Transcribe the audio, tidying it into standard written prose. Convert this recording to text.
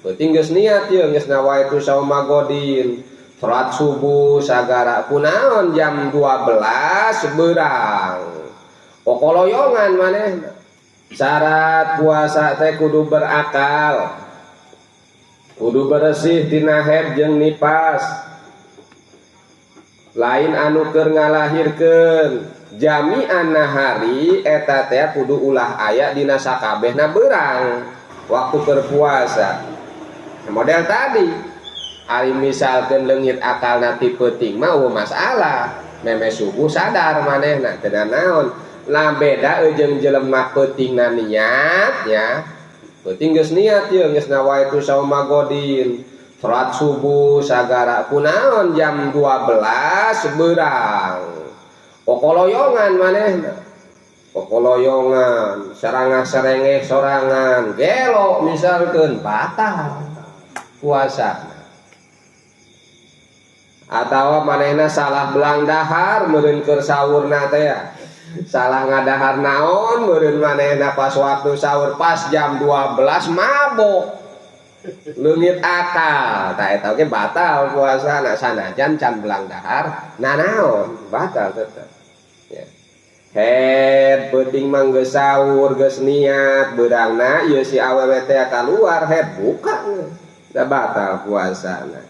Penting geus niat ye geus nawaitu sauma godin salat subuh sagara kunaon jam 12 beurang kokoloyongan manehna. Syarat puasa teh kudu berakal, kudu bersih tina haid jeung nifas, lain anu keur ngalahirkeun jami'an nahari eta teh kudu ulah aya dina sakabehna beurang waktu berpuasa. Model tadi ari misalkeun leungit akalna ti peuting mah masalah, meme subuh sadar manehna teu naon. Nah beda jeung jelema peutingna niat nya. Peuting geus niat ye geus nawaitu sauma godin salat subuh sagara kunaon jam 12 beurang kokoloyongan manehna. Kokoloyongan sarangah serengeh sorangan gelo misalkeun batal puasa. Atawa manehna salah belang dahar meureun keur saurna teh ya. Salah ngadahar naon meureun manehna pas waktu sahur pas jam 12 mabok. Leungit akal, tah eta oge batal puasana sanajan can belang dahar nanaon batal tetep. Ya. Head penting mah geus sahur geus niat beurangna ieu si awewe teh kaluar head buka. Da batal puasana.